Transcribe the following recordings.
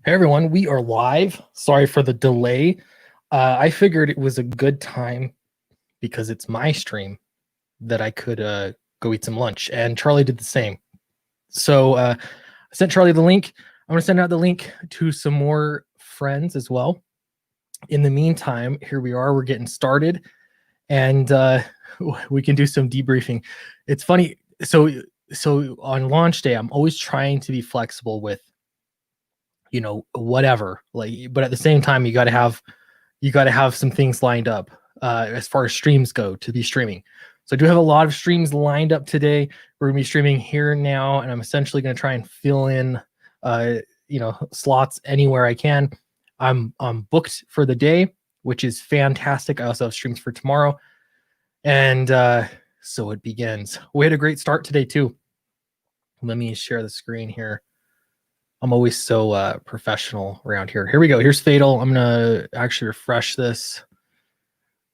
Hey everyone, we are live. Sorry for the delay. I figured it was a good time because it's my stream that I could go eat some lunch, and Charlie did the same. So I sent Charlie the link. I'm going to send out the link to some more friends as well. In the meantime, here we are. We're getting started, and we can do some debriefing. It's funny. So on launch day, I'm always trying to be flexible with whatever, like, but at the same time you got to have some things lined up as far as streams go to be streaming. So I do have a lot of streams lined up today. We're gonna be streaming here now, and I'm essentially going to try and fill in slots anywhere I can. I'm booked for the day, which is fantastic. I also have streams for tomorrow, and so it begins. We had a great start today too. Let me share the screen here. I'm always so professional around here. Here we go. Here's Fatal. I'm going to actually refresh this.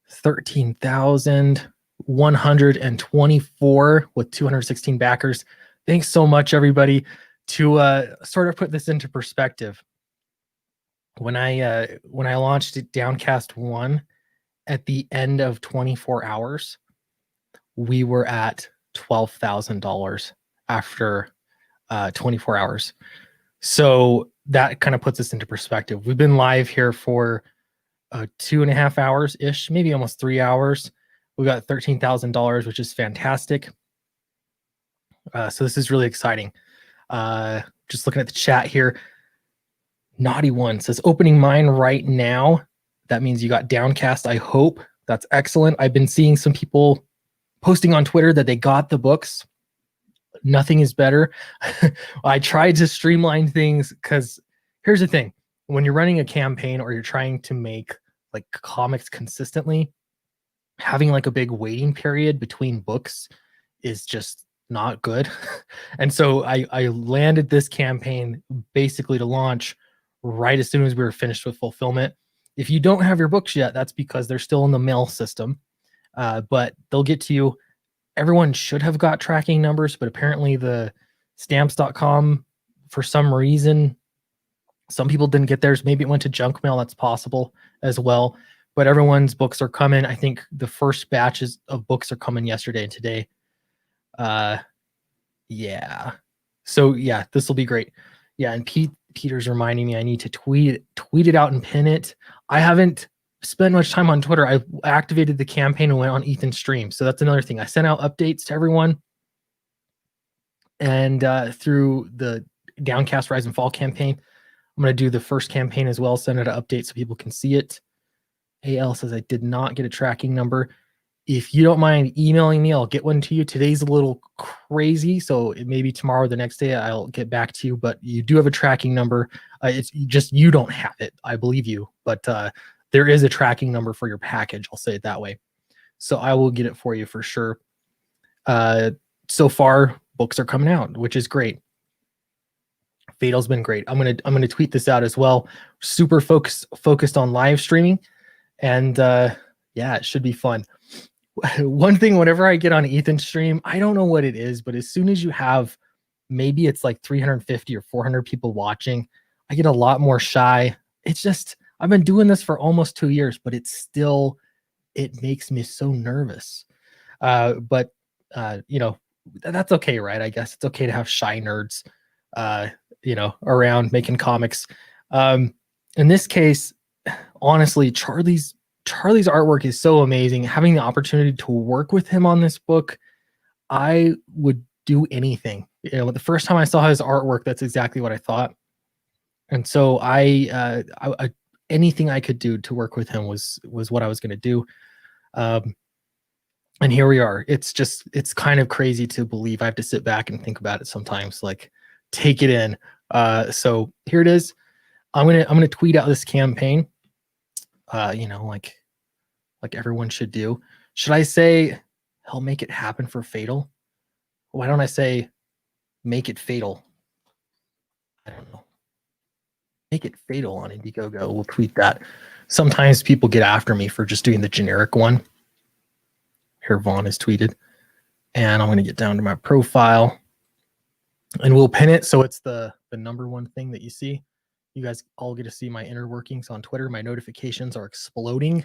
13,124 with 216 backers. Thanks so much, everybody. To sort of put this into perspective, when I launched it, Downcast 1, at the end of 24 hours, we were at $12,000 after 24 hours. So that kind of puts us into perspective. We've been live here for 2.5 hours ish, maybe almost 3 hours. We got $13,000, which is fantastic. So this is really exciting. Just looking at the chat here. Naughty One says opening mine right now. That means you got Downcast, I hope. That's excellent. I've been seeing some people posting on Twitter that they got the books. Nothing is better. I tried to streamline things because here's the thing. When you're running a campaign or you're trying to make like comics consistently, having like a big waiting period between books is just not good. And so I landed this campaign basically to launch right as soon as we were finished with fulfillment. If you don't have your books yet, that's because they're still in the mail system, but they'll get to you. Everyone should have got tracking numbers, but apparently the stamps.com, for some reason, some people didn't get theirs. Maybe it went to junk mail. That's possible as well. But everyone's books are coming. I think the first batches of books are coming yesterday and today. Yeah. So yeah, this will be great. Yeah, and Peter's reminding me I need to tweet it out and pin it. I haven't spend much time on Twitter. I activated the campaign and went on Ethan's stream. So that's another thing. I sent out updates to everyone. And through the Downcast Rise and Fall campaign, I'm going to do the first campaign as well, send it an update so people can see it. AL says I did not get a tracking number. If you don't mind emailing me, I'll get one to you. Today's a little crazy, so maybe tomorrow or the next day I'll get back to you, but you do have a tracking number. It's just you don't have it. I believe you, but there is a tracking number for your package. I'll say it that way. So I will get it for you for sure. So far, books are coming out, which is great. Fatal's been great. I'm gonna tweet this out as well. Super focused on live streaming, and yeah, it should be fun. One thing, whenever I get on Ethan's stream, I don't know what it is, but as soon as you have, maybe it's like 350 or 400 people watching, I get a lot more shy. It's just, I've been doing this for almost 2 years, but it makes me so nervous. But that's okay, right? I guess it's okay to have shy nerds, around making comics. In this case, honestly, Charlie's artwork is so amazing. Having the opportunity to work with him on this book, I would do anything. The first time I saw his artwork, that's exactly what I thought. And so I anything I could do to work with him was what I was going to do. And here we are. It's kind of crazy to believe. I have to sit back and think about it sometimes, like take it in. So here it is. I'm gonna tweet out this campaign. Like everyone should do. Should I say he'll make it happen for Fatal? Why don't I say make it fatal? I don't know. Make it fatal on Indiegogo. We'll tweet that. Sometimes people get after me for just doing the generic one. Here Vaughn is tweeted. And I'm going to get down to my profile. And we'll pin it so it's the number one thing that you see. You guys all get to see my inner workings on Twitter. My notifications are exploding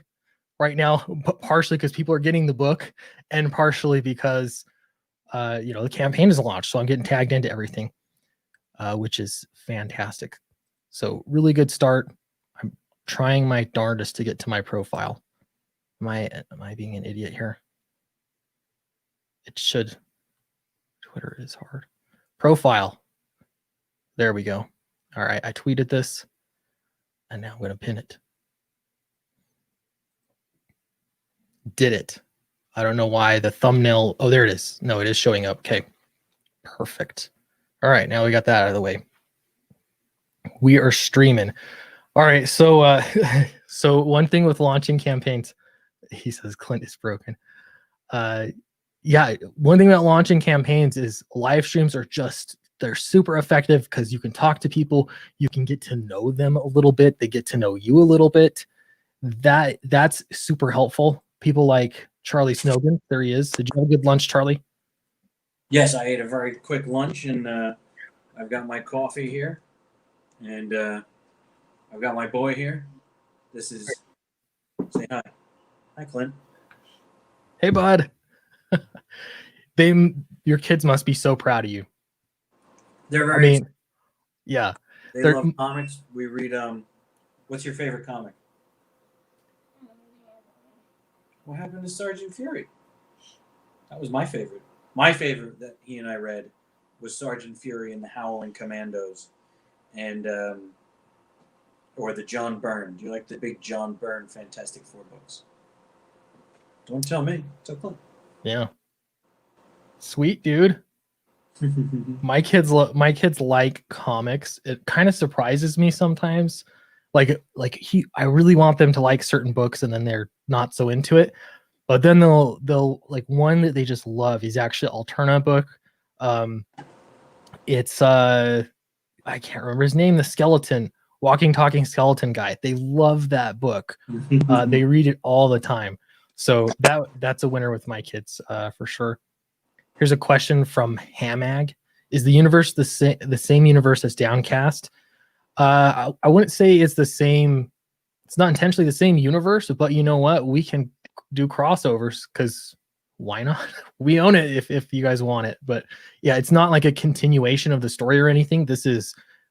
right now, but partially because people are getting the book and partially because the campaign is launched. So I'm getting tagged into everything, which is fantastic. So really good start. I'm trying my darndest to get to my profile. Am I being an idiot here? It should. Twitter is hard. Profile. There we go. All right, I tweeted this, and now I'm going to pin it. Did it. I don't know why the thumbnail. Oh, there it is. No, it is showing up. Okay, perfect. All right, now we got that out of the way. We are streaming. All right, so so one thing with launching campaigns, he says Clint is broken. Yeah, one thing about launching campaigns is live streams are they're super effective because you can talk to people, you can get to know them a little bit, they get to know you a little bit. That's super helpful. People like Charlie Snowden, there he is. Did you have a good lunch, Charlie? Yes, I ate a very quick lunch, and I've got my coffee here, and I've got my boy here. This is say hi. Hi, Clint. Hey, bud. Your kids must be so proud of you. They're very. Yeah. They love comics. We read. What's your favorite comic? What happened to Sergeant Fury? That was my favorite. My favorite that he and I read was Sergeant Fury and the Howling Commandos, and or the John Byrne. Do you like the big John Byrne Fantastic Four books? Don't tell me. Tell Clint. Yeah. Sweet, dude. My kids like comics. It kind of surprises me sometimes. I really want them to like certain books and then they're not so into it. But then they'll like one that they just love is actually an Alterna book. It's I can't remember his name, the skeleton, walking, talking skeleton guy. They love that book. They read it all the time. So that's a winner with my kids, for sure. Here's a question from Hamag. Is the universe the same universe as Downcast? I wouldn't say it's the same. It's not intentionally the same universe, but you know what? We can do crossovers because why not? We own it if you guys want it. But yeah, it's not like a continuation of the story or anything.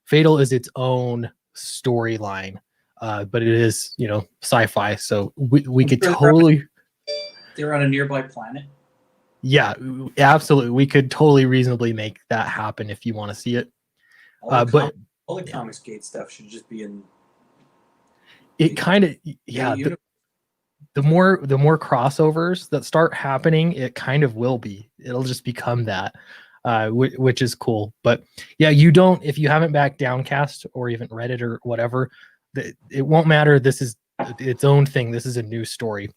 Fatal is its own storyline, but it is, sci-fi. So we could totally. They're on a nearby planet. Yeah, absolutely. We could totally reasonably make that happen if you want to see it. All the Comicsgate stuff should just be in. It kind of, yeah. The more crossovers that start happening, it kind of will be. It'll just become that, which is cool. But yeah, if you haven't backed Downcast or even read it or whatever, it won't matter. This is its own thing. This is a new story.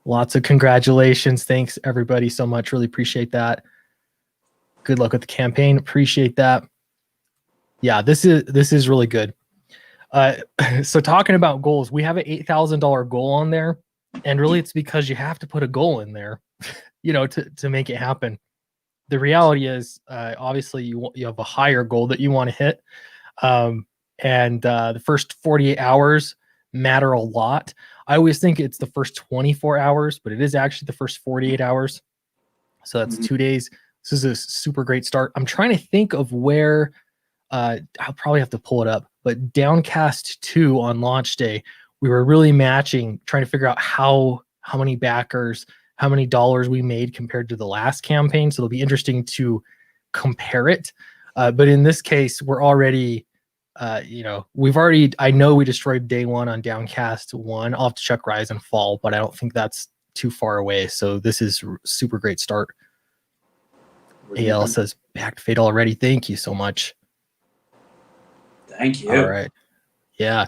Lots of congratulations. Thanks everybody so much. Really appreciate that. Good luck with the campaign. Appreciate that. Yeah, this is really good. So talking about goals, we have an $8,000 goal on there, and really it's because you have to put a goal in there, to make it happen. The reality is, obviously you have a higher goal that you want to hit, and the first 48 hours matter a lot. I always think it's the first 24 hours, but it is actually the first 48 hours. So that's 2 days. This is a super great start. I'm trying to think of where, I'll probably have to pull it up, but Downcast 2 on launch day, we were really trying to figure out how many backers, how many dollars we made compared to the last campaign. So it'll be interesting to compare it. But in this case, we're already, I know we destroyed day one on Downcast 1. I'll have to check Rise and Fall, but I don't think that's too far away. So this is super great start. AL says backed Fatal already. Thank you so much. Thank you. All right. Yeah.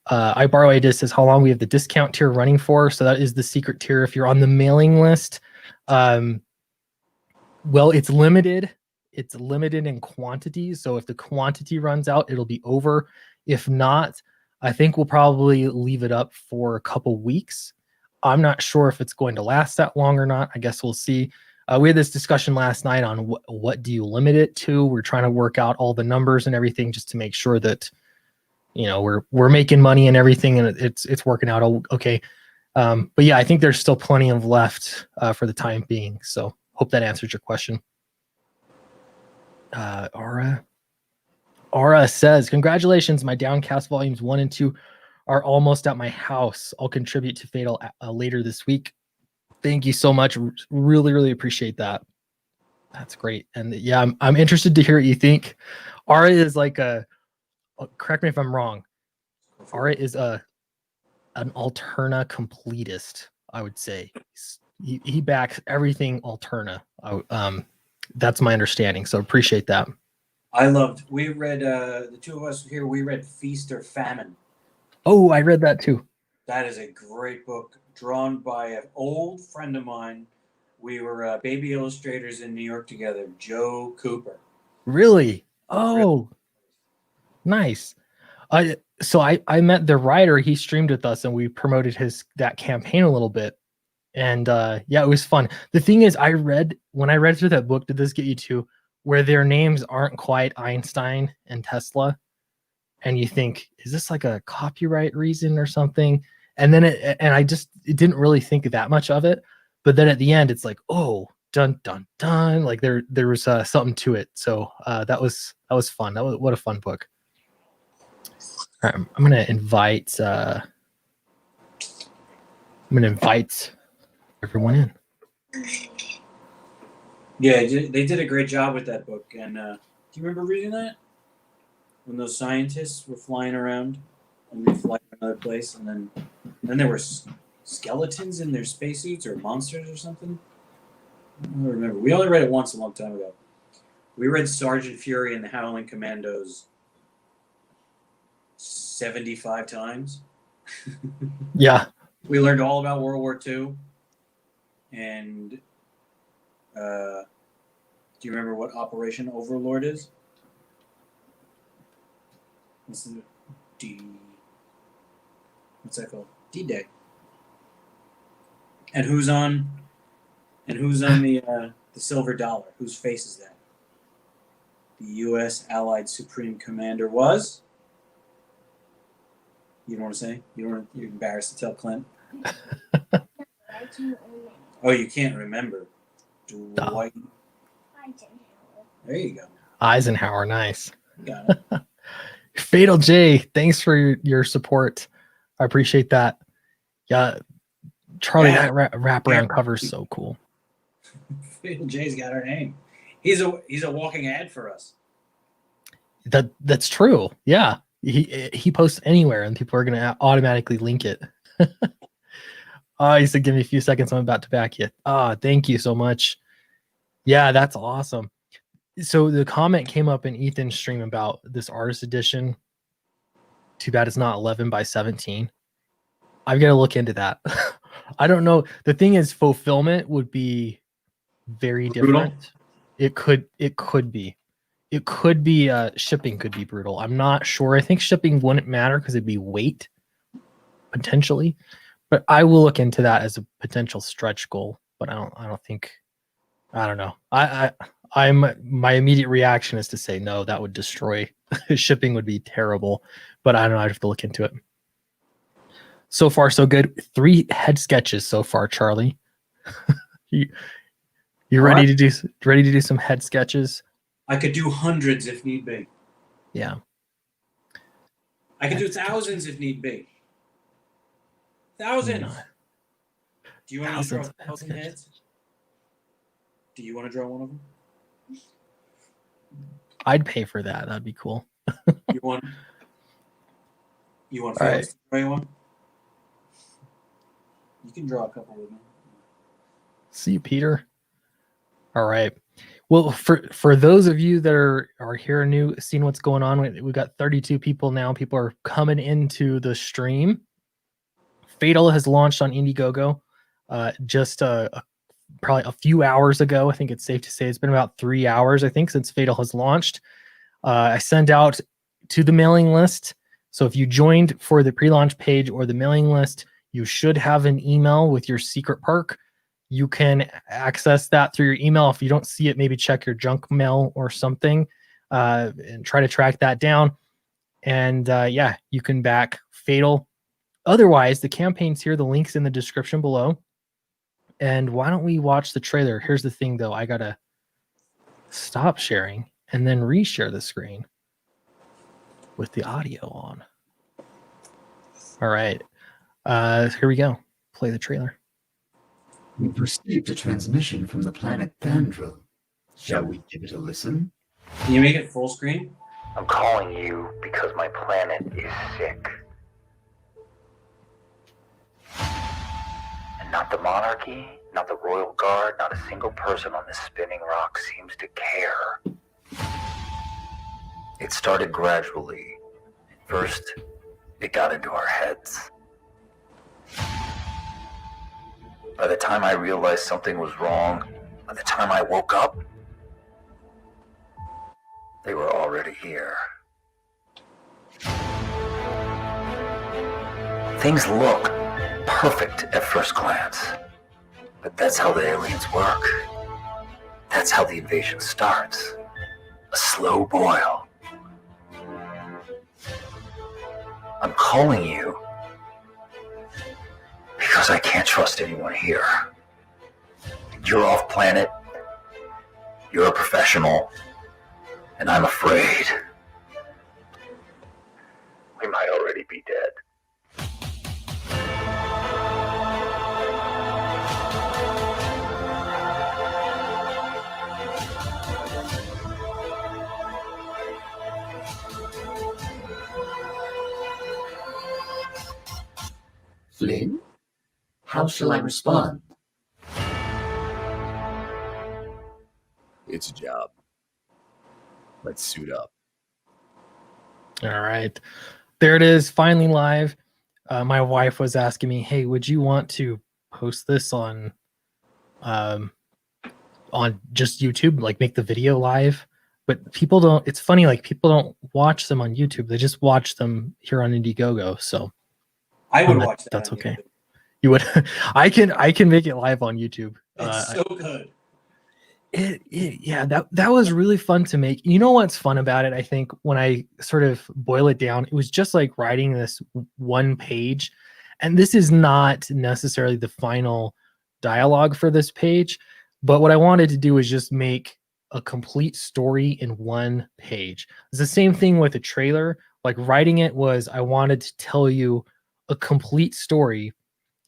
I Borrow Ideas says how long we have the discount tier running for. So that is the secret tier. If you're on the mailing list, well, it's limited. It's limited in quantity. So if the quantity runs out, it'll be over. If not, I think we'll probably leave it up for a couple weeks. I'm not sure if it's going to last that long or not. I guess we'll see. We had this discussion last night on what do you limit it to. We're trying to work out all the numbers and everything just to make sure that we're making money and everything, and it's working out okay. But yeah, I think there's still plenty of left for the time being. So hope that answers your question. Aura says, congratulations, my Downcast volumes 1 and 2 are almost at my house. I'll contribute to Fatal later this week. Thank you so much. Really appreciate that. That's great. And yeah, I'm interested to hear what you think. Aura is like correct me if I'm wrong. Aura is an Alterna completist, I would say. He backs everything Alterna. That's my understanding. So appreciate that. We read, the two of us here, we read Feast or Famine. Oh, I read that too. That is a great book drawn by an old friend of mine. We were baby illustrators in New York together, Joe Cooper. Really? Oh, nice. So I met the writer. He streamed with us and we promoted that campaign a little bit. And yeah, it was fun. The thing is, when I read through that book, did this get you too, where their names aren't quite Einstein and Tesla? And you think, is this like a copyright reason or something? And then it didn't really think that much of it. But then at the end, it's like, oh, dun dun dun, like there was something to it. So that was fun. What a fun book. All right, I'm gonna invite everyone in. Yeah, they did a great job with that book. And do you remember reading that? When those scientists were flying around and we fly to another place, and then there were skeletons in their spacesuits or monsters or something. I don't remember. We only read it once a long time ago. We read Sergeant Fury and the Howling Commandos 75 times. Yeah. We learned all about World War II. And do you remember what Operation Overlord is? What's that called? D-Day. And who's on the silver dollar? Whose face is that? The U.S. Allied Supreme Commander was? You don't want to say? You're embarrassed to tell Clint? Oh, you can't remember. Dwight. There you go. Eisenhower, nice. Got it. Fatal J, thanks for your support. I appreciate that. Yeah, Charlie, that wraparound cover is so cool. Fatal J's got our name. He's a walking ad for us. That's true. Yeah, he posts anywhere, and people are gonna automatically link it. He said, "Give me a few seconds. I'm about to back you." Thank you so much. Yeah, that's awesome. So the comment came up in Ethan's stream about this artist edition. Too bad it's not 11 by 17. I've got to look into that. I don't know. The thing is, fulfillment would be very different. It could be. Shipping could be brutal. I'm not sure. I think shipping wouldn't matter because it'd be weight potentially. But I will look into that as a potential stretch goal. But I don't know. My immediate reaction is to say no, that would destroy. Shipping would be terrible. But I don't know. I have to look into it. So far, so good. 3 head sketches so far, Charlie. You ready to do some head sketches? I could do hundreds if need be. Yeah. I could do thousands if need be. Thousands. Do you want to draw 1,000 heads? Do you want to draw one of them? I'd pay for that. That'd be cool. You want Felix to draw one? You can draw a couple with me. See you, Peter. All right. Well, for those of you that are here new, seeing what's going on, we got 32 people now. People are coming into the stream. Fatal has launched on Indiegogo just probably a few hours ago. I think it's safe to say it's been about 3 hours, I think, since Fatal has launched. I sent out to the mailing list. So if you joined for the pre-launch page or the mailing list, you should have an email with your secret perk. You can access that through your email. If you don't see it, maybe check your junk mail or something, and try to track that down. And yeah, you can back Fatal. Otherwise, the campaign's here. The link's in the description below. And why don't we watch the trailer? Here's the thing, though. I gotta stop sharing and then reshare the screen with the audio on. All right. Here we go. Play the trailer. We've received a transmission from the planet Thandril. Shall we give it a listen? Can you make it full screen? I'm calling you because my planet is sick. And not the monarchy, not the royal guard, not a single person on this spinning rock seems to care. It started gradually. First, it got into our heads. By the time I realized something was wrong, by the time I woke up, they were already here. Things look perfect at first glance, but that's how the aliens work. That's how the invasion starts. A slow boil. I'm calling you because I can't trust anyone here. You're off planet. You're a professional. And I'm afraid we might already be dead. Flynn? How shall I respond? It's a job. Let's suit up. All right. There it is, finally live. My wife was asking me, hey, would you want to post this on just YouTube, like make the video live? But people don't, it's funny, like people don't watch them on YouTube. They just watch them here on Indiegogo. So I would watch that. That's on okay. YouTube. You would, I can make it live on YouTube. It's so good. Yeah, that was really fun to make. You know what's fun about it? I think when I sort of boil it down, it was just like writing this one page, and this is not necessarily the final dialogue for this page, but what I wanted to do is just make a complete story in one page. It's the same thing with a trailer. Like writing it was, I wanted to tell you a complete story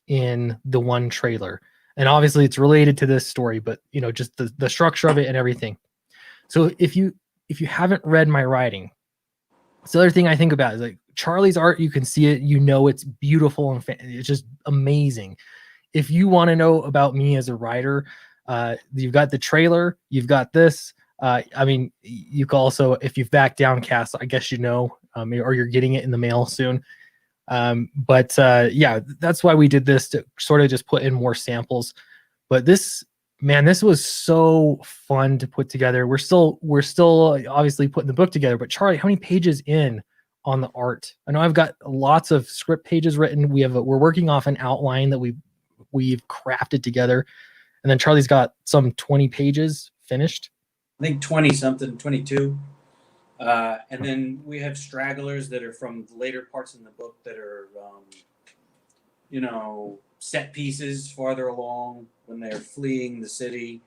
in the one trailer. And obviously it's related to this story, but you know, just the structure of it and everything. So if you haven't read my writing, it's the other thing I think about is like Charlie's art, you can see it, you know, it's beautiful and it's just amazing. If you want to know about me as a writer, you've got the trailer, you've got this. I mean, you can also, if you've backed Downcast, I guess you know, or you're getting it in the mail soon. But yeah, that's why we did this, to sort of just put in more samples. But this, man, this was so fun to put together. We're still obviously putting the book together, but Charlie, how many pages in on the art? I know I've got lots of script pages written. We're working off an outline that we've crafted together. And then Charlie's got some 20 pages finished. I think 20 something, 22. And then we have stragglers that are from later parts in the book that are, you know, set pieces farther along when they're fleeing the city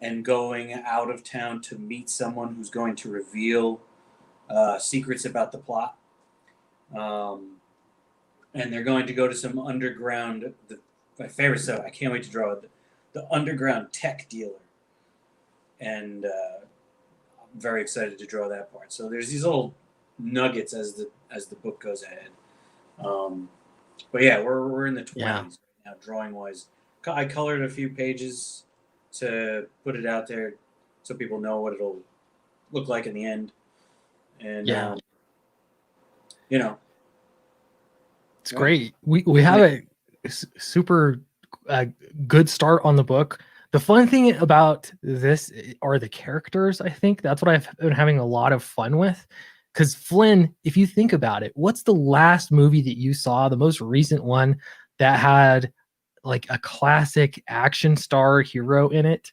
and going out of town to meet someone who's going to reveal secrets about the plot. And they're going to go to some underground, my favorite stuff, I can't wait to draw it, the underground tech dealer. And I'm very excited to draw that part. So there's these little nuggets as the book goes ahead. But yeah, we're in the 20s right now, drawing wise. I colored a few pages to put it out there so people know what it'll look like in the end. And you know, it's great. We have a super good start on the book. The fun thing about this are the characters. I think that's what I've been having a lot of fun with. Because Flynn, if you think about it, what's the last movie that you saw, the most recent one that had like a classic action star hero in it.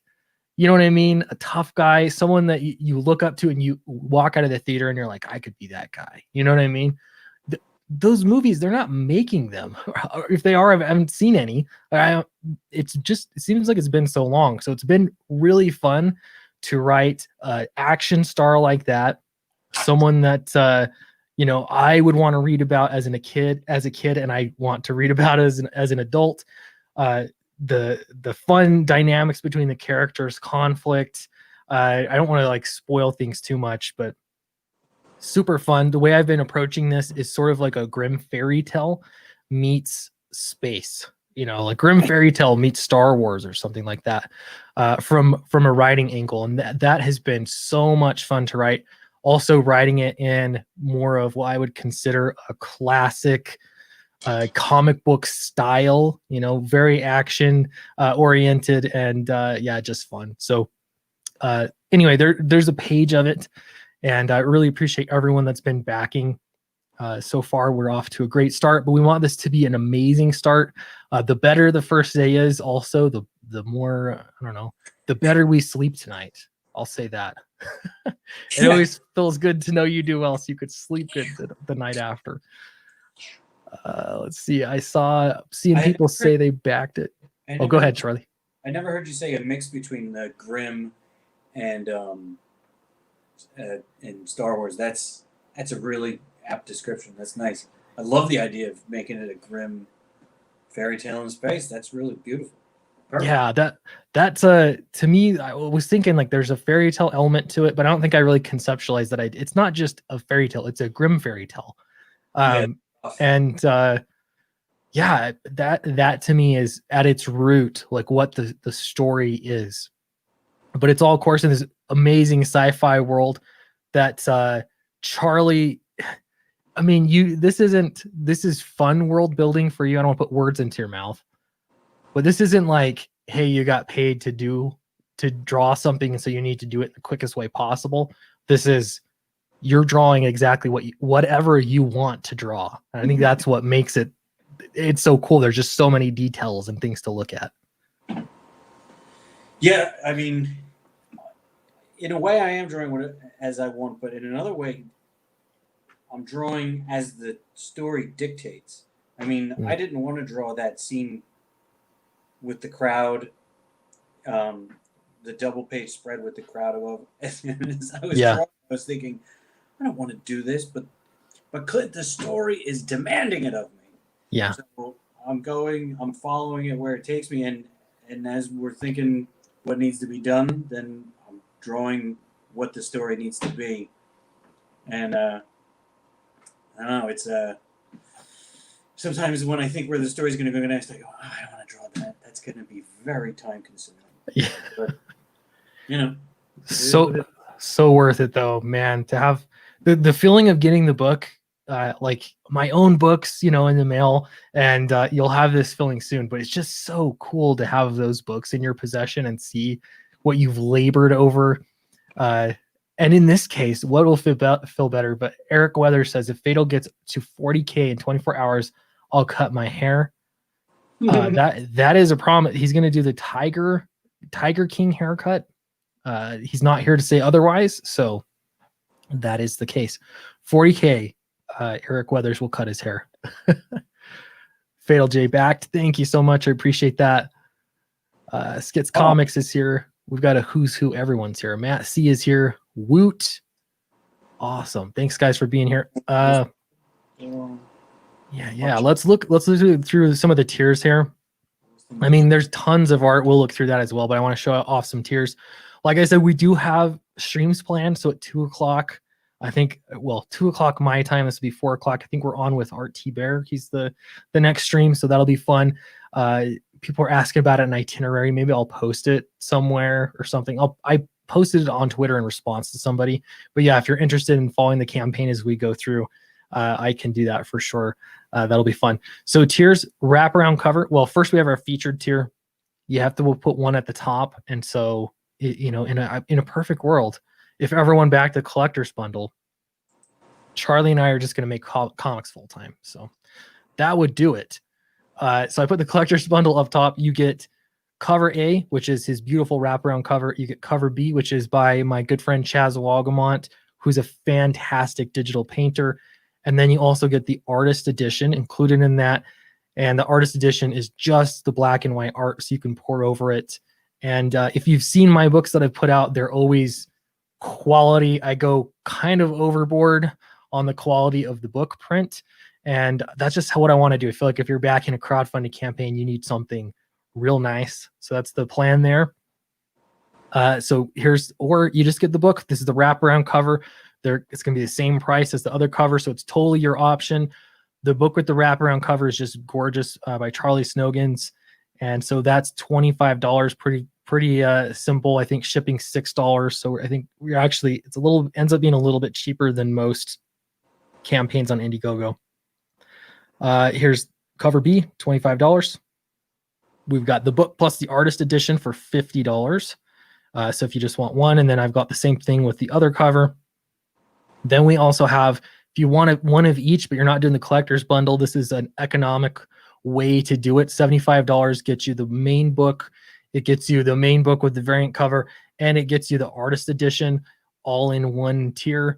You know what I mean? A tough guy, someone that you look up to, and you walk out of the theater and you're like, I could be that guy. You know what I mean? Those movies, they're not making them. Or if they are, I haven't seen any. It seems like it's been so long. So it's been really fun to write an action star like that, someone that I would want to read about as a kid, and I want to read about as an adult. The fun dynamics between the characters, conflict. I don't want to like spoil things too much, but super fun. The way I've been approaching this is sort of like a Grimm fairy tale meets space. Like Grimm fairy tale meets Star Wars or something like that, from a writing angle, and that has been so much fun to write. Also, writing it in more of what I would consider a classic comic book style, very action oriented, and just fun. So anyway, there's a page of it, and I really appreciate everyone that's been backing. So far, we're off to a great start, but we want this to be an amazing start. The better the first day is, also the more, I don't know, the better we sleep tonight. I'll say that. It always feels good to know you do well, so you could sleep good the night after. Let's see. I seeing people say they backed it. Oh, go ahead, Charlie. I never heard you say a mix between the Grimm and Star Wars. That's a really apt description. That's nice. I love the idea of making it a Grimm fairy tale in space. That's really beautiful. Perfect. Yeah, that's to me, I was thinking like there's a fairy tale element to it, but I don't think I really conceptualized that. It's not just a fairy tale; it's a Grimm fairy tale. And that to me is at its root like what the story is. But it's all, of course, in this amazing sci-fi world that Charlie. I mean, this is fun world building for you. I don't want to put words into your mouth, but this isn't like, hey, you got paid to draw something, and so you need to do it the quickest way possible. This is, you're drawing exactly whatever you want to draw. And I think that's what makes it's so cool. There's just so many details and things to look at. Yeah, I mean, in a way, I am drawing as I want, but in another way, I'm drawing as the story dictates. I mean, I didn't want to draw that scene with the crowd, the double page spread with the crowd above. As I was drawing, I was thinking, I don't want to do this, but the story is demanding it of me. Yeah. So I'm following it where it takes me, and as we're thinking what needs to be done, then I'm drawing what the story needs to be. And I don't know, it's sometimes when I think where the story's going to go next, I go, I don't want to draw that. That's going to be very time consuming. Yeah. But, so worth it though, man, to have the feeling of getting the book, like my own books, in the mail, and you'll have this feeling soon, but it's just so cool to have those books in your possession and see what you've labored over. And in this case, what will feel better? But Eric Weathers says, if Fatal gets to 40K in 24 hours, I'll cut my hair. That is a promise. He's going to do the Tiger King haircut. He's not here to say otherwise, so that is the case. 40K, Eric Weathers will cut his hair. Fatal J backed. Thank you so much. I appreciate that. Skits Comics is here. We've got a who's who. Everyone's here. Matt C is here. Woot. Awesome. Thanks, guys, for being here. Yeah. Let's look through some of the tiers here. I mean, there's tons of art. We'll look through that as well, but I want to show off some tiers. Like I said, we do have streams planned. So at 2:00, I think, 2:00 my time, this will be 4:00. I think we're on with Art T Bear. He's the next stream, so that'll be fun. People are asking about an itinerary. Maybe I'll post it somewhere or something. I posted it on Twitter in response to somebody. But yeah, if you're interested in following the campaign as we go through, I can do that for sure. That'll be fun. So tiers, wraparound cover. Well, first we have our featured tier. You have to put one at the top, and so in a perfect world, if everyone backed the collector's bundle, Charlie and I are just going to make comics full time. So that would do it. So I put the collector's bundle up top. You get cover A, which is his beautiful wraparound cover. You get cover B, which is by my good friend Chaz Wagamont, who's a fantastic digital painter. And then you also get the artist edition included in that. And the artist edition is just the black and white art, so you can pour over it. And if you've seen my books that I've put out, they're always quality. I go kind of overboard on the quality of the book print. And that's just what I want to do. I feel like if you're backing a crowdfunding campaign, you need something real nice. So that's the plan there. Or you just get the book. This is the wraparound cover. It's going to be the same price as the other cover. So it's totally your option. The book with the wraparound cover is just gorgeous by Charlie Snogans. And so that's $25, pretty simple. I think shipping $6. So I think ends up being a little bit cheaper than most campaigns on Indiegogo. Here's cover B, $25. We've got the book plus the artist edition for $50. So if you just want one, and then I've got the same thing with the other cover. Then we also have, if you want one of each, but you're not doing the collector's bundle, this is an economic way to do it. $75 gets you the main book. It gets you the main book with the variant cover, and it gets you the artist edition all in one tier.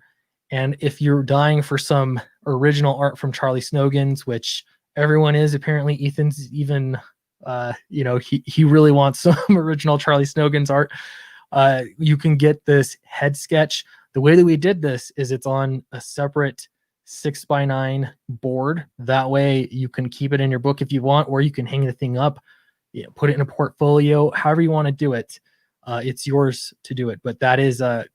And if you're dying for some original art from Charlie Snogans, which everyone is, apparently Ethan's even, he really wants some original Charlie Snogans art. You can get this head sketch. The way that we did this is it's on a separate 6x9 board. That way you can keep it in your book if you want, or you can hang the thing up, put it in a portfolio, however you want to do it. It's yours to do it. But that is a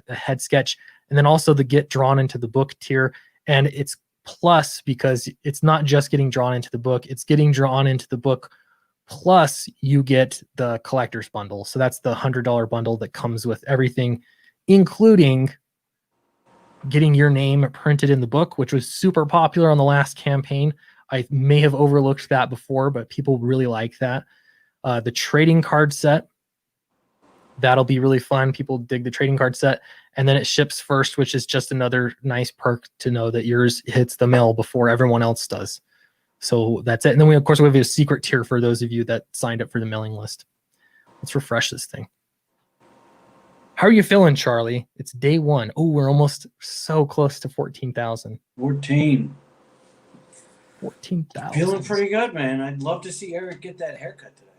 head sketch. And then also the get drawn into the book tier. And it's plus because it's not just getting drawn into the book, it's getting drawn into the book. Plus you get the collector's bundle. So that's the $100 bundle that comes with everything, including getting your name printed in the book, which was super popular on the last campaign. I may have overlooked that before, but people really like that. The trading card set, that'll be really fun. People dig the trading card set. And then it ships first, which is just another nice perk to know that yours hits the mail before everyone else does. So that's it. And then we have a secret tier for those of you that signed up for the mailing list. Let's refresh this thing. How are you feeling, Charlie? It's day one. Oh, we're almost so close to 14,000. 14. 14,000. Feeling pretty good, man. I'd love to see Eric get that haircut today.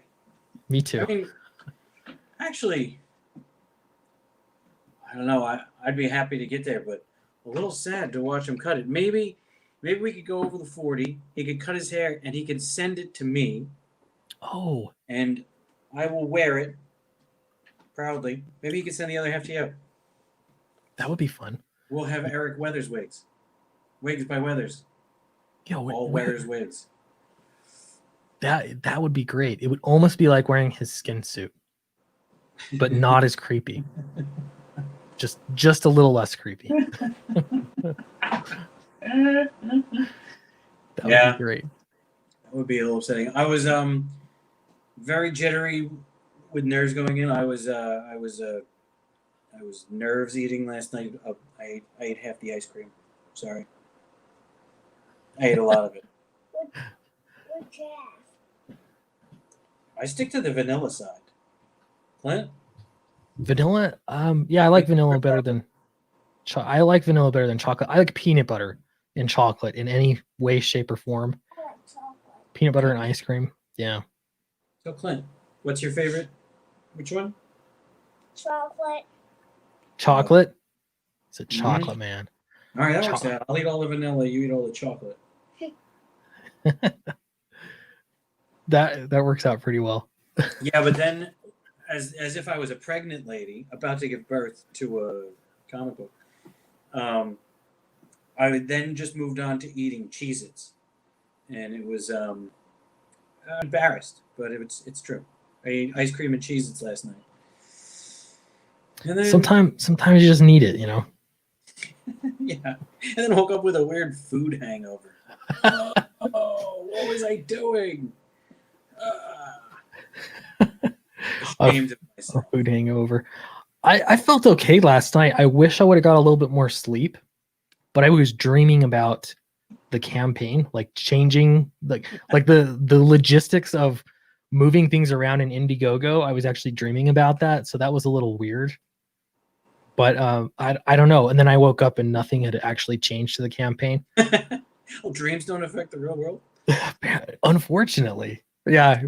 Me too. I mean, actually, I don't know. I'd be happy to get there, but a little sad to watch him cut it. Maybe we could go over the 40. He could cut his hair, and he could send it to me. Oh. And I will wear it proudly. Maybe he could send the other half to you. That would be fun. We'll have Eric Weathers wigs. Wigs by Weathers. All Weathers wigs. That would be great. It would almost be like wearing his skin suit, but not as creepy. Just a little less creepy. That would be great. That would be a little upsetting. I was very jittery with nerves going in. I was nerves eating last night. I ate half the ice cream. Sorry. I ate a lot of it. I stick to the vanilla side. Clint? Vanilla? Yeah, I like vanilla better than I like vanilla better than chocolate. I like peanut butter in chocolate in any way, shape, or form. Peanut butter and ice cream. Yeah. So Clint, what's your favorite? Which one? Chocolate. Chocolate? It's a chocolate man. All right, that works out. I'll eat all the vanilla. You eat all the chocolate. That works out pretty well. Yeah, but then, as if I was a pregnant lady about to give birth to a comic book, I would then just moved on to eating Cheez-Its, and it was I'm embarrassed, but it's true. I ate ice cream and Cheez-Its last night. And then, sometimes you just need it, you know. Yeah, and then woke up with a weird food hangover. Oh, what was I doing? Ashamed of myself. Food hangover. I felt okay last night. I wish I would have got a little bit more sleep, but I was dreaming about the campaign, like changing like the logistics of moving things around in Indiegogo. I was actually dreaming about that, so that was a little weird. But I don't know. And then I woke up and nothing had actually changed to the campaign. Well, dreams don't affect the real world. Unfortunately. Yeah.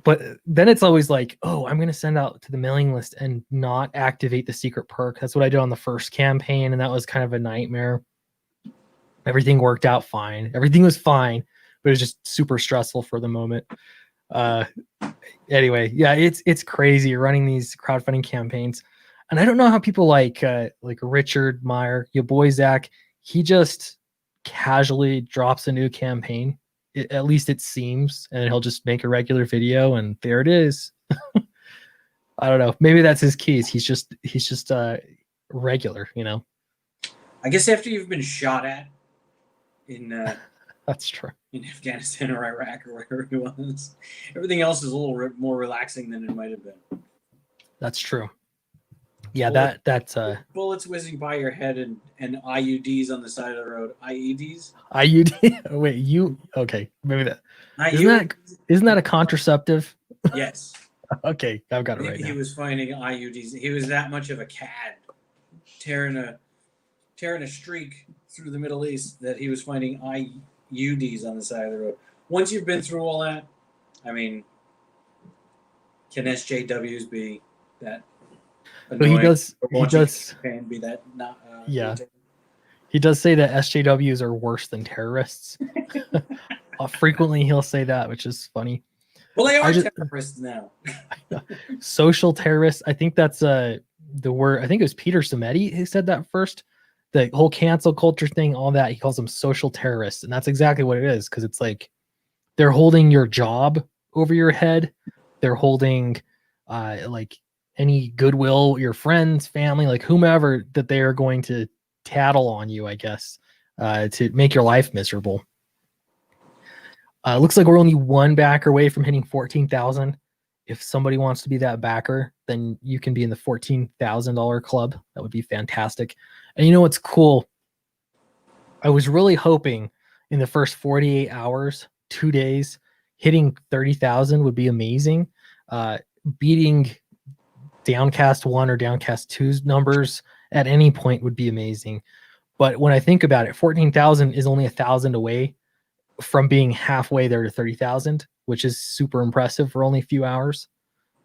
But then it's always like, oh, I'm going to send out to the mailing list and not activate the secret perk. That's what I did on the first campaign. And that was kind of a nightmare. Everything worked out fine. Everything was fine, but it was just super stressful for the moment. Anyway, yeah, it's crazy running these crowdfunding campaigns. And I don't know how people like Richard Meyer, your boy Zach, he just casually drops a new campaign. At least it seems, and he'll just make a regular video, and there it is. I don't know. Maybe that's his keys. He's just regular, you know. I guess after you've been shot at in That's true. in Afghanistan or Iraq or wherever it was, everything else is a little more relaxing than it might have been. That's true. Yeah, that's bullets whizzing by your head and IUDs on the side of the road. IEDs? IUD. Wait, okay? Maybe that isn't that a contraceptive? Yes. Okay, I've got it right. He was finding IUDs. He was that much of a cad, tearing a streak through the Middle East that he was finding IUDs on the side of the road. Once you've been through all that, I mean, can SJWs be that? But he does. Can be that not. Yeah. He does say that SJWs are worse than terrorists. Frequently, he'll say that, which is funny. Well, they are terrorists now. Social terrorists. I think that's the word. I think it was Peter Samedi who said that first. The whole cancel culture thing, all that. He calls them social terrorists, and that's exactly what it is. Because it's like they're holding your job over your head. They're holding, like, any goodwill, your friends, family, like whomever that they are going to tattle on you, I guess, to make your life miserable. Looks like we're only one backer away from hitting 14,000. If somebody wants to be that backer, then you can be in the $14,000 club. That would be fantastic. And you know what's cool? I was really hoping in the first 48 hours, 2 days, hitting 30,000 would be amazing. Beating Downcast 1 or Downcast 2's numbers at any point would be amazing. But when I think about it, 14,000 is only 1,000 away from being halfway there to 30,000, which is super impressive for only a few hours.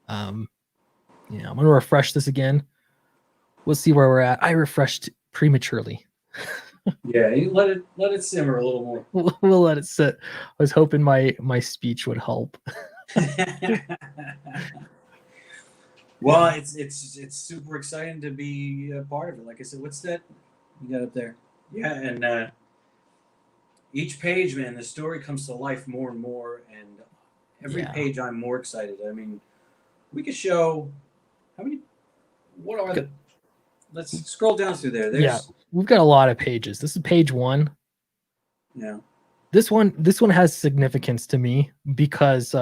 I'm going to refresh this again. We'll see where we're at. I refreshed prematurely. Yeah, you let it simmer a little more. We'll let it sit. I was hoping my speech would help. Well, it's super exciting to be a part of it. Like I said, what's that you got up there? Yeah, and each page, man, the story comes to life more and more, and every page I'm more excited. I mean, we could show how many. What are the? Let's scroll down through there. We've got a lot of pages. This is page 1. Yeah. This one has significance to me because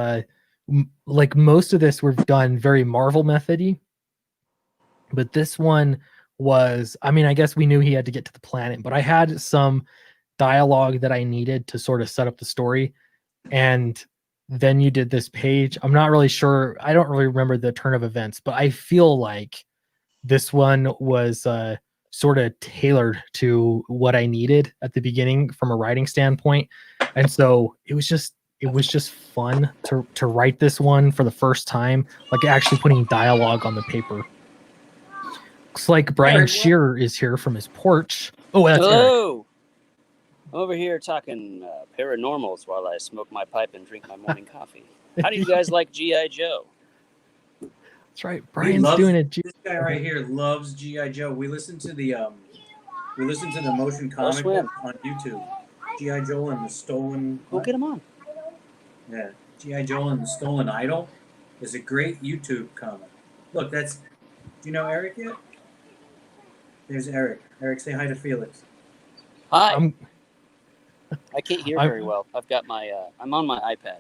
like most of this we've done very Marvel method-y, but this one was, I mean, I guess we knew he had to get to the planet, but I had some dialogue that I needed to sort of set up the story, and then you did this page. I'm not really sure. I don't really remember the turn of events, but I feel like this one was sort of tailored to what I needed at the beginning from a writing standpoint. And so it was just fun to write this one for the first time, like actually putting dialogue on the paper. Looks like Brian Shearer is here from his porch. Oh, that's hello. Eric. Over here talking paranormals while I smoke my pipe and drink my morning coffee. How do you guys like G.I. Joe? That's right. Brian's doing it. This guy right here loves G.I. Joe. We listened to the motion comic book on YouTube. G.I. Joe and the Stolen. Go get him on. Yeah, G.I. Joe and the Stolen Idol is a great YouTube comic. Look, do you know Eric yet? There's Eric. Eric, say hi to Felix. Hi. I can't hear very well. I've got my. I'm on my iPad.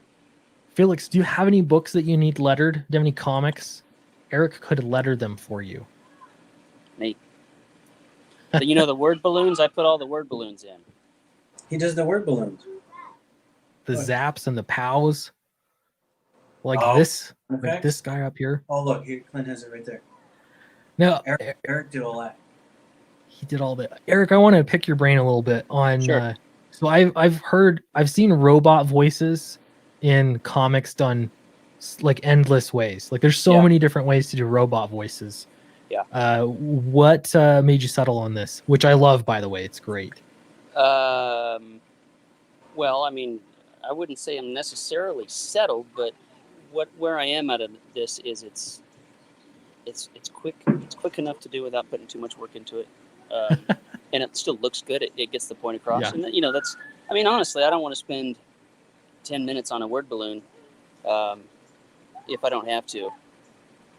Felix, do you have any books that you need lettered? Do you have any comics? Eric could letter them for you. Neat. So, you know the word balloons? I put all the word balloons in. He does the word balloons. The What? zaps and the pows. Like Oh, this, okay. like this guy up here. Oh, look, here, Clint has it right there. No, Eric did all that. he did all that. Eric, I want to pick your brain a little bit on. Sure. So I've seen robot voices in comics done like endless ways. Like there's so Yeah. many different ways to do robot voices. Yeah. What made you settle on this? Which I love, by the way. It's great. Well, I mean, I wouldn't say I'm necessarily settled, but where I am out of this is it's quick. It's quick enough to do without putting too much work into it, and it still looks good. It gets the point across, Yeah. and that's. I mean, honestly, I don't want to spend 10 minutes on a word balloon if I don't have to.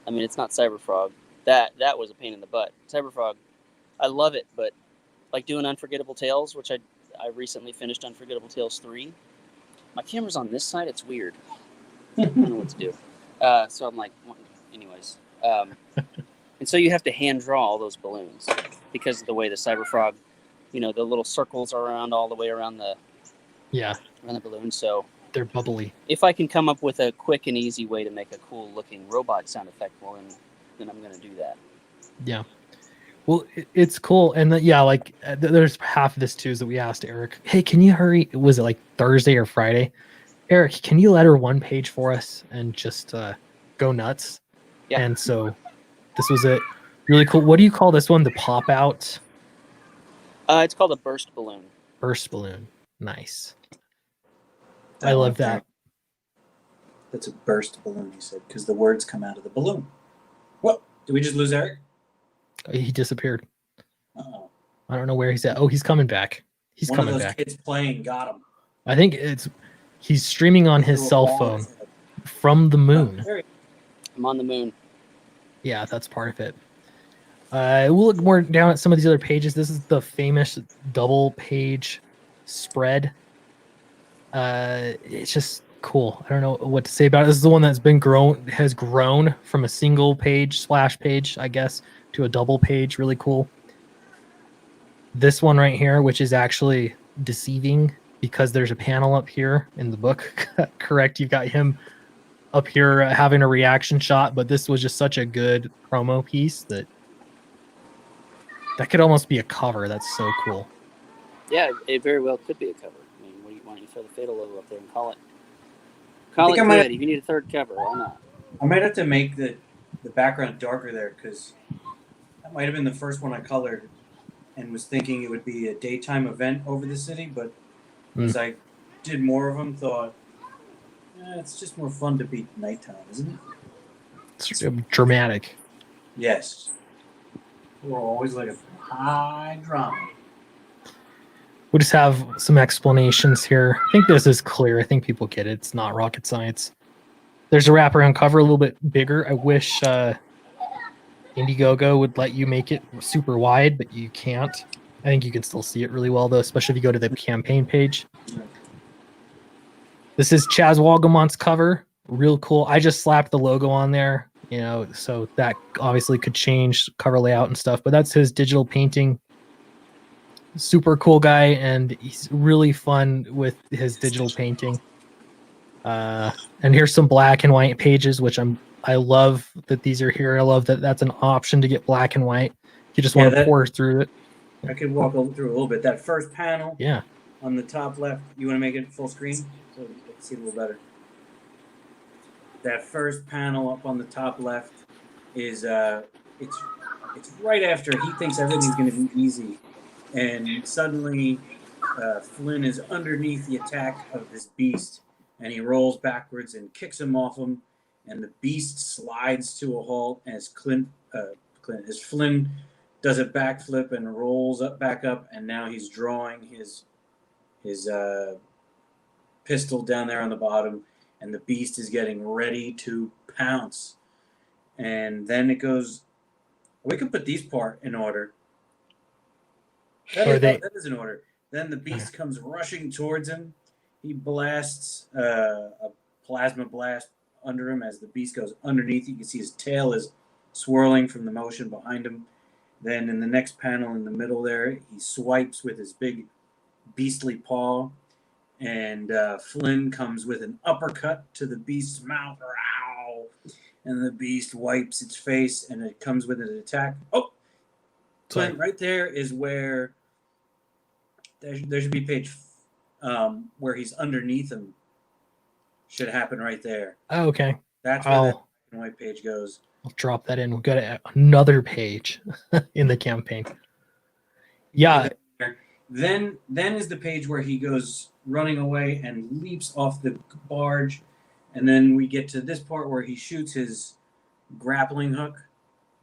I mean, it's not Cyberfrog. That was a pain in the butt. Cyberfrog, I love it, but like doing Unforgettable Tales, which I recently finished Unforgettable Tales 3. My camera's on this side. It's weird. I don't know what to do. So I'm like, anyways. And so you have to hand draw all those balloons because of the way the Cyberfrog, the little circles are around all the way around the balloon. So They're bubbly. if I can come up with a quick and easy way to make a cool looking robot sound effect, well, then I'm going to do that. Yeah. Well, it's cool. And there's half of this too is that we asked Eric, hey, can you hurry? Was it like Thursday or Friday? Eric, can you letter one page for us and just go nuts? Yeah. And so this was it. Really cool. What do you call this one? The pop out It's called a burst balloon. burst balloon. Nice. I love that. That's a burst balloon, he said, because the words come out of the balloon. What? Did we just lose Eric? He disappeared. Uh-oh. I don't know where he's at. Oh, he's coming back. He's One of coming those back. kids playing got him. I think he's streaming on his Threw a cell ball phone at his head. from the moon. There he- I'm on the moon. Yeah, that's part of it. We'll look more down at some of these other pages. This is the famous double page spread. It's just cool. I don't know what to say about it. This is the one that's has grown from a single page splash page, I guess, to a double page. Really cool. This one right here, which is actually deceiving because there's a panel up here in the book. Correct. You've got him up here having a reaction shot, but this was just such a good promo piece that could almost be a cover. That's so cool. Yeah, it very well could be a cover. I mean, why don't you throw the Fatal logo up there and call it think I good. might- If you need a third cover, why not? I might have to make the background darker there because that might have been the first one I colored and was thinking it would be a daytime event over the city, but as I did more of them, thought, it's just more fun to be nighttime, isn't it? It's dramatic. Yes. We're always looking for high drama. We'll just have some explanations here. I think this is clear. I think people get it. It's not rocket science. There's a wraparound cover a little bit bigger. I wish Indiegogo would let you make it super wide, but you can't. I think you can still see it really well, though, especially if you go to the campaign page. This is Chaz Walgamont's cover. Real cool. I just slapped the logo on there, so that obviously could change cover layout and stuff, but that's his digital painting. Super cool guy, and he's really fun with his digital painting. And here's some black and white pages, which I love that these are here. I love that that's an option to get black and white. You just want to pour through it. I could walk through a little bit. That first panel Yeah. on the top left, you want to make it full screen so you can see it a little better. That first panel up on the top left is it's right after he thinks everything's going to be easy, and suddenly Flynn is underneath the attack of this beast, and he rolls backwards and kicks him off him, and the beast slides to a halt as Flynn does a backflip and rolls back up, and now he's drawing his pistol down there on the bottom, and the beast is getting ready to pounce. And then it goes. We can put these part in order. That is in order. Then the beast comes rushing towards him. He blasts a plasma blast under him as the beast goes underneath. You can see his tail is swirling from the motion behind him. Then in the next panel in the middle there, he swipes with his big beastly paw, and Flynn comes with an uppercut to the beast's mouth. Ow! And the beast wipes its face, and it comes with an attack. Oh, Sorry. Flynn, right there is where there should be page where he's underneath him. Should happen right there. Oh, okay. That's where that I'll black and white page goes. drop that in. We've got another page in the campaign. Yeah. Then is the page where he goes running away and leaps off the barge, and then we get to this part where he shoots his grappling hook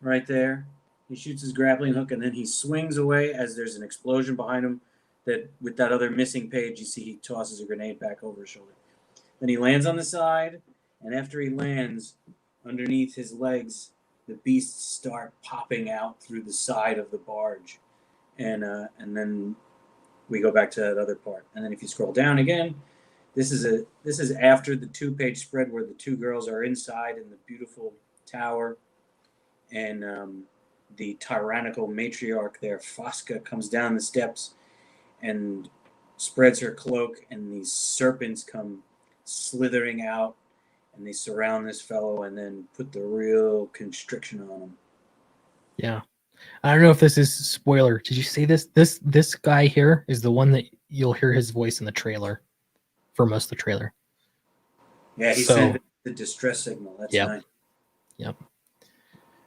right there. He shoots his grappling hook, and then he swings away as there's an explosion behind him. That with that other missing page, you see he tosses a grenade back over his shoulder. Then he lands on the side, and after he lands, underneath his legs, the beasts start popping out through the side of the barge, and then we go back to that other part. And then if you scroll down again, this is after the 2-page spread where the two girls are inside in the beautiful tower, and the tyrannical matriarch there, Fosca, comes down the steps and spreads her cloak, and these serpents come slithering out, and they surround this fellow and then put the real constriction on him. Yeah. I don't know if this is spoiler. Did you say this? This guy here is the one that you'll hear his voice in the trailer for most of the trailer. Yeah, he So- sent the distress signal. That's Yep. nice.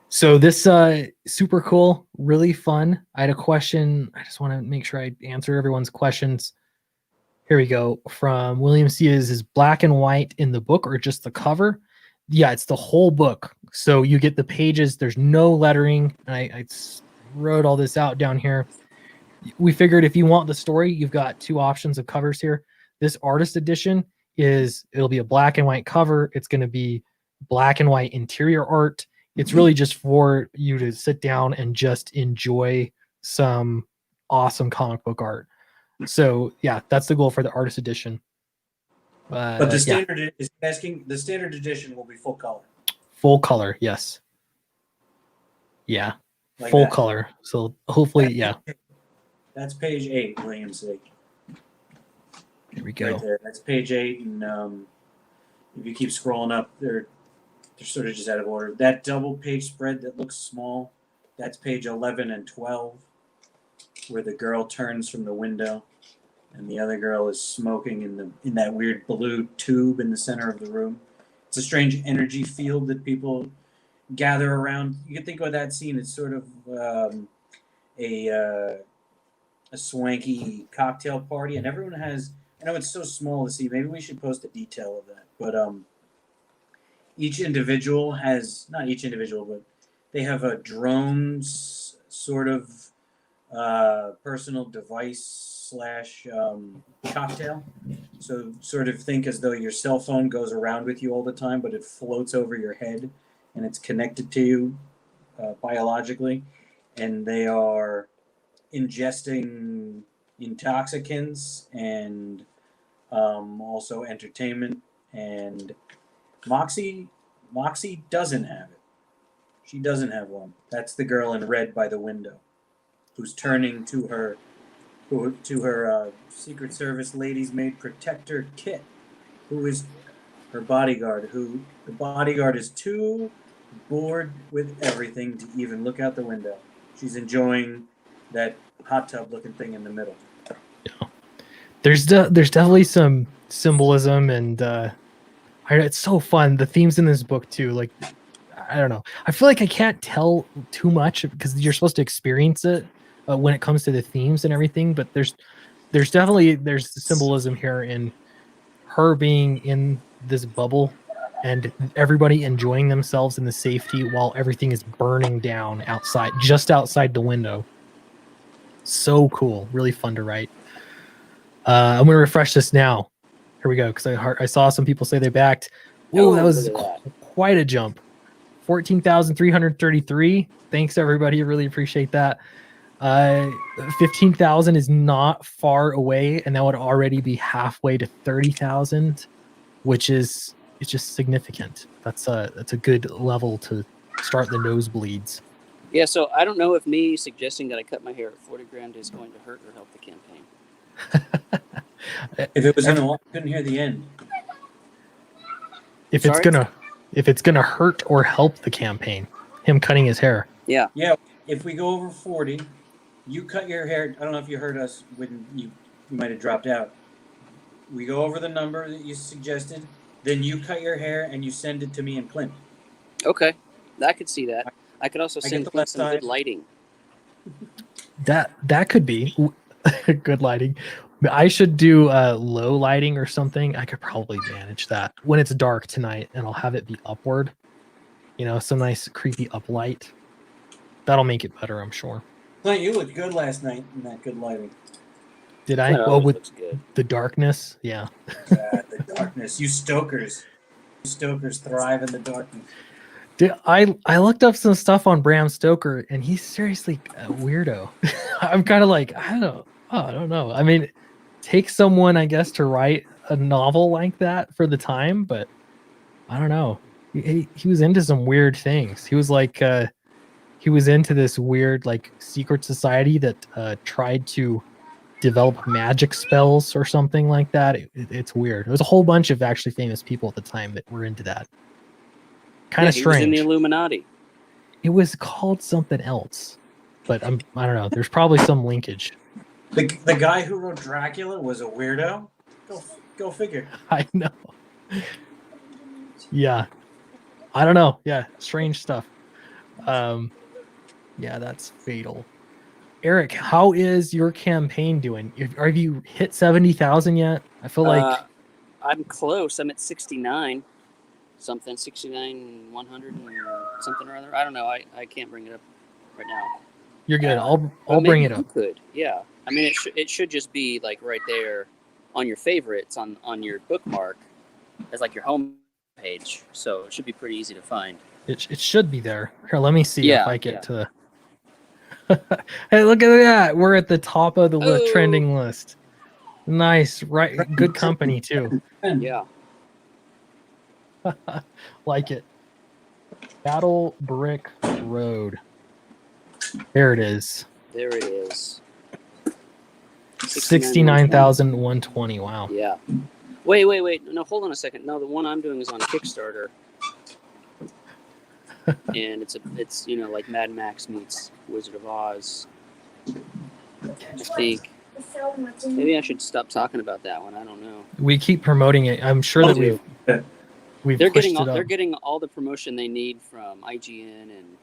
So this super cool, really fun. I had a question. I just want to make sure I answer everyone's questions. Here we go. From William C. Is black and white in the book or just the cover? Yeah, it's the whole book. So you get the pages. There's no lettering. And I wrote all this out down here. We figured if you want the story, you've got two options of covers here. This artist edition it'll be a black and white cover. It's going to be black and white interior art. It's really just for you to sit down and just enjoy some awesome comic book art. So yeah, that's the goal for the artist edition. But the Yeah, standard is asking. The standard edition will be full color. full color. Yes. Yeah, Like full that. color. So hopefully, yeah. That's page 8, William C. Here we go. Right there. That's page 8, and if you keep scrolling up, they're sort of just out of order. That double page spread that looks small, that's page 11 and 12, where the girl turns from the window, and the other girl is smoking in that weird blue tube in the center of the room. It's a strange energy field that people gather around. You can think of that scene as sort of a swanky cocktail party, and everyone has. I know it's so small to see. Maybe we should post a detail of that. But each individual has, not each individual, but they have a drone sort of personal device / cocktail. So sort of think as though your cell phone goes around with you all the time, but it floats over your head and it's connected to you biologically. And they are ingesting intoxicants and also entertainment. And Moxie doesn't have it. She doesn't have one. That's the girl in red by the window, who's turning to her Secret Service ladies' maid protector Kit, who is her bodyguard. Who the bodyguard is too bored with everything to even look out the window. She's enjoying that hot tub looking thing in the middle. There's definitely some symbolism, and it's so fun. The themes in this book too, like I don't know. I feel like I can't tell too much because you're supposed to experience it when it comes to the themes and everything. But there's definitely symbolism here in her being in this bubble and everybody enjoying themselves in the safety while everything is burning down outside, just outside the window. So cool, really fun to write. I'm gonna refresh this now. Here we go, because I saw some people say they backed. Whoa, that was look at quite a jump. 14,333. Thanks everybody, I really appreciate that. 15,000 is not far away, and that would already be halfway to 30,000, which is it's just significant. That's a good level to start the nosebleeds. Yeah, so I don't know if me suggesting that I cut my hair at 40 grand is going to hurt or help the campaign. If it was in the, couldn't hear the end. if Sorry? it's gonna hurt or help the campaign, him cutting his hair. Yeah. Yeah, if we go over 40, you cut your hair. I don't know if you heard us when you might have dropped out. We go over the number that you suggested, then you cut your hair and you send it to me and Clint. Okay. I could see that. I could also I get send the Clint left some good side. lighting. That could be good lighting. I should do low lighting or something. I could probably manage that when it's dark tonight, and I'll have it be upward. You know, some nice creepy uplight. That'll make it better, I'm sure. Clint, you looked good last night in that good lighting. Did I? Clint Well, always with looks good. the darkness, yeah. The darkness. You stokers. You stokers thrive in the darkness. Dude, I looked up some stuff on Bram Stoker, and he's seriously a weirdo. I'm kind of like, I don't know. I mean, take someone, I guess, to write a novel like that for the time, but I don't know. He was into some weird things. He was like, he was into this weird like secret society that tried to develop magic spells or something like that. It's weird. There was a whole bunch of actually famous people at the time that were into that. Kind of He was in strange. the Illuminati. It was called something else, but I don't know. There's probably some linkage. The guy who wrote Dracula was a weirdo. Go figure. I know. Yeah, I don't know. Yeah, strange stuff. Yeah, that's fatal. Eric, how is your campaign doing? Have you hit 70,000 yet? I feel like I'm close. I'm at 69 something, 69 100 and something or other. I don't know. I can't bring it up right now. you're good. I'll But bring maybe it you up. could. Yeah. I mean, it should just be like right there on your favorites on your bookmark as like your home page. So it should be pretty easy to find. It should be there. Here, let me see Yeah, if I get yeah. to the. Hey, look at that! We're at the top of the Oh. trending list. Nice, right? Good company too. Yeah. Like it. Battle Brick Road. There it is. There it is. 69,120. Wow. Yeah. Wait. No, hold on a second. No, the one I'm doing is on Kickstarter. And it's like Mad Max meets Wizard of Oz. I think maybe I should stop talking about that one. I don't know. We keep promoting it. I'm sure that we've They're pushed getting it up. they're getting all the promotion they need from IGN and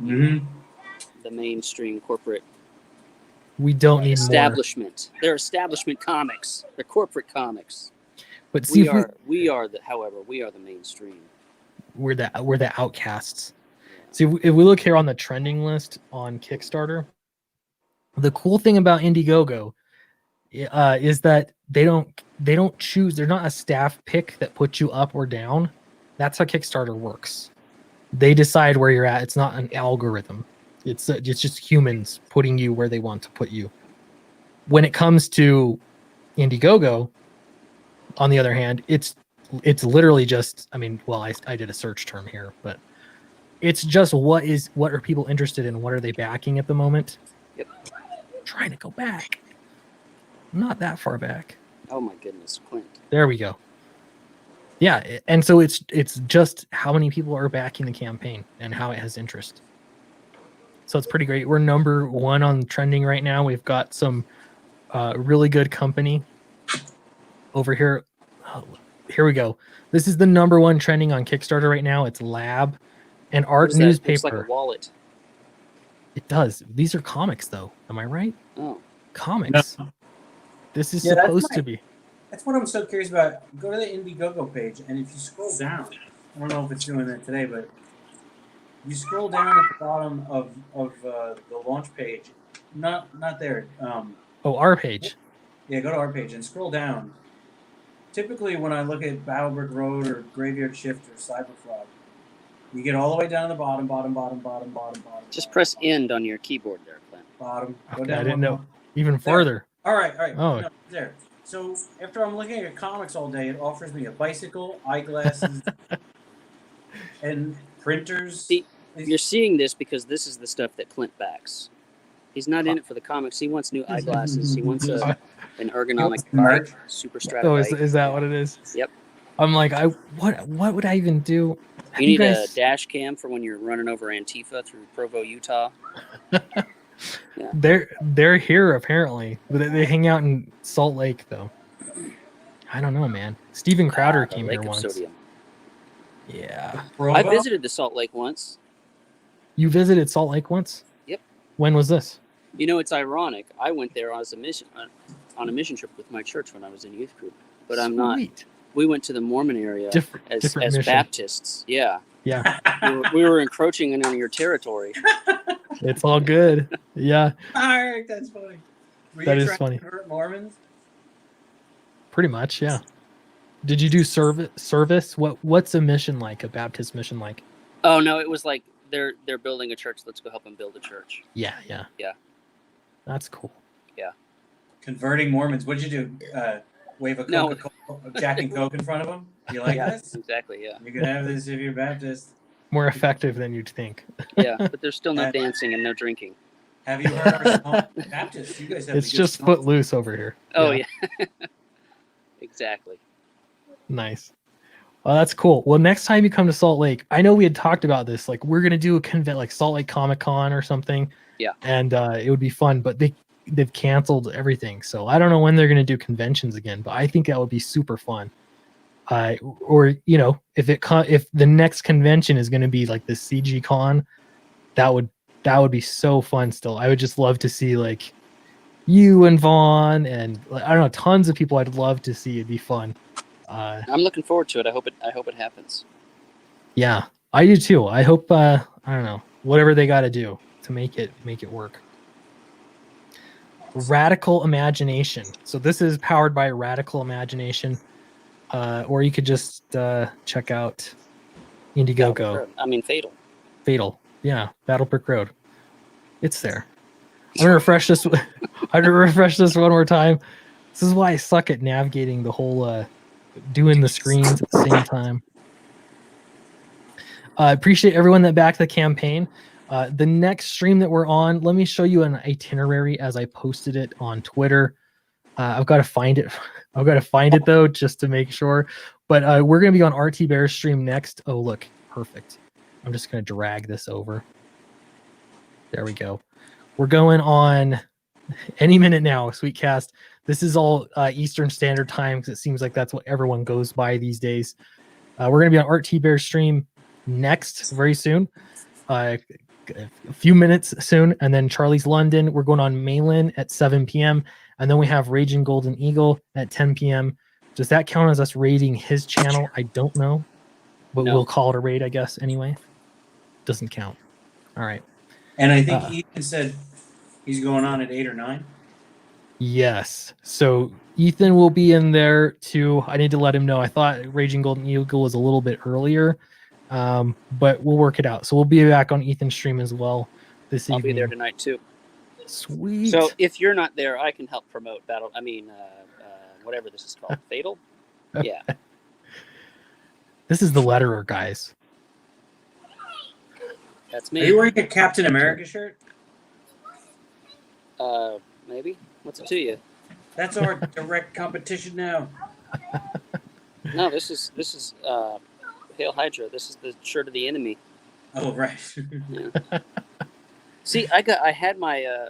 Mm-hmm. the mainstream corporate We don't need more. establishment. They're establishment comics. They're corporate comics. But see, We are the mainstream. we're the outcasts. See, if we look here on the trending list on Kickstarter, the cool thing about Indiegogo is that they don't choose. They're not a staff pick that puts you up or down. That's how Kickstarter works. They decide where you're at. It's not an algorithm. It's just humans putting you where they want to put you. When it comes to Indiegogo, on the other hand, it's literally just, I mean, well, I did a search term here, but it's just what are people interested in? What are they backing at the moment? Yep. Trying to go back. Not that far back. Oh my goodness, Clint. There we go. Yeah, and so it's just how many people are backing the campaign and how it has interest. So it's pretty great. We're number 1 on trending right now. We've got some really good company over here. Oh, here we go. This is the number 1 trending on Kickstarter right now. It's Lab and What Art is that? Newspaper. Looks like a wallet. It does. These are comics, though. Am I right? Oh. Comics. This is Yeah, that's supposed my- to be. That's what I'm so curious about. Go to the Indiegogo page, and if you scroll down, I don't know if it's doing that today, but you scroll down at the bottom of the launch page. Not there. Oh, our page. Yeah, go to our page and scroll down. Typically, when I look at Battlebrick Road or Graveyard Shift or Cyberfrog, you get all the way down to the bottom. Just press end on your keyboard there, Clint. bottom. Go Okay, down I didn't one know. more. Even further. All right. Oh. No, there. So after I'm looking at comics all day, it offers me a bicycle, eyeglasses, and printers. See, You're seeing this because this is the stuff that Clint backs. He's not in it for the comics. He wants new eyeglasses. He wants a an ergonomic Mark. bike, super strata Oh, bike. is that what it is? Yep. I'm like, what would I even do? Have You need a guys- dash cam for when you're running over Antifa through Provo, Utah. They're here apparently. They hang out in Salt Lake though. I don't know, man. Steven Crowder The came Lake here of once. Sodium. Yeah. I visited the Salt Lake once. You visited Salt Lake once? Yep. When was this? You know, it's ironic. I went there on a mission trip with my church when I was in youth group, but I'm not. Sweet. We went to the Mormon area Different as mission. Baptists. Yeah, Yeah, we were encroaching on your territory. it's all good. Yeah, All right, that's funny. Were That you is trying funny. to convert Mormons? pretty much. Yeah. Did you do service? What's a mission like? A Baptist mission like? Oh no, it was like they're building a church. Let's go help them build a church. Yeah. Yeah. That's cool. Converting Mormons. What'd you do? Wave a No. Coca-Cola, Jack and Coke in front of them? You like Yeah, this? exactly. Yeah, You can have this if you're Baptist. More effective than you'd think. yeah. But there's still no dancing and no drinking. Have you heard our song? Baptist, you guys have It's the good just song. footloose over here. Oh yeah, exactly. Nice. Well, that's cool. Well, next time you come to Salt Lake, I know we had talked about this. Like, we're gonna do a convent, like Salt Lake Comic Con or something. Yeah. And it would be fun, but they've canceled everything, so I don't know when they're gonna do conventions again. But I think that would be super fun. Or you know, if the next convention is gonna be like the CG Con, that would be so fun. Still, I would just love to see like you and Vaughn and like, I don't know, tons of people I'd love to see. It'd be fun. I'm looking forward to it. I hope it happens. Yeah, I do too. I hope I don't know, whatever they got to do to make it work. Radical Imagination. So this is powered by Radical Imagination, or you could just check out Indiegogo. I mean, Fatal. Fatal. Yeah, Battle Brick Road. It's there. I'm gonna refresh this. I'm gonna refresh this one more time. This is why I suck at navigating the whole doing the screens at the same time. Appreciate everyone that backed the campaign. The next stream that we're on, let me show you an itinerary as I posted it on Twitter. I've got to find it. I've got to find it though, just to make sure. But we're gonna be on RT Bear's stream next. Oh, look, perfect. I'm just gonna drag this over. There we go. We're going on any minute now, Sweetcast. This is all Eastern Standard Time because it seems like that's what everyone goes by these days. We're going to be on RT Bear stream next, very soon. A few minutes soon. And then Charlie's London. We're going on Malin at 7 p.m. And then we have Raging Golden Eagle at 10 p.m. Does that count as us raiding his channel? I don't know. But No. we'll call it a raid, I guess, anyway. Doesn't count. All right. And I think Ethan said he's going on at 8 or 9. Yes. So Ethan will be in there too. I need to let him know. I thought Raging Golden Eagle was a little bit earlier, but we'll work it out. So we'll be back on Ethan's stream as well this I'll evening. be there tonight too. Sweet. So if you're not there, I can help promote Battle. I mean, whatever this is called, Fatal. Yeah. This is the letterer, guys. That's Are you me. wearing a Captain America shirt? Maybe. What's it to you? That's our direct competition now. No, this is Hail Hydra. This is the shirt of the enemy. Oh, right. See, I had my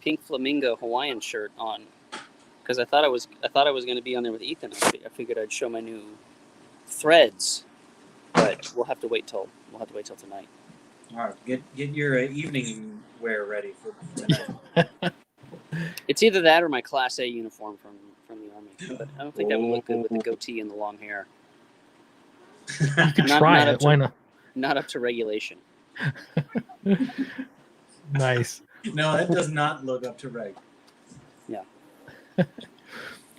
pink flamingo Hawaiian shirt on because I thought I was going to be on there with Ethan. I figured I'd show my new threads, but we'll have to wait till tonight. All right, get your evening wear ready for tonight. It's either that or my Class A uniform from the Army. But I don't think that would look good with the goatee and the long hair. You could Not- try not it. up to- Why not? Not up to regulation. Nice. No, that does not look up to reg.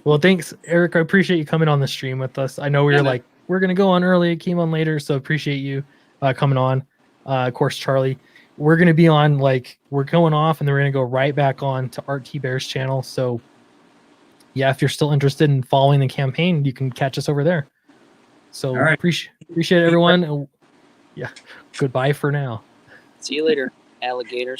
Well, thanks, Eric. I appreciate you coming on the stream with us. I know we Yeah, were man. like, we're going to go on early, came on later. So appreciate you coming on. Of course, Charlie. We're going to be on, like, we're going off and then we're going to go right back on to RT Bear's channel. So, yeah, if you're still interested in following the campaign, you can catch us over there. So, All right. appreciate everyone. Yeah, goodbye for now. See you later, alligators.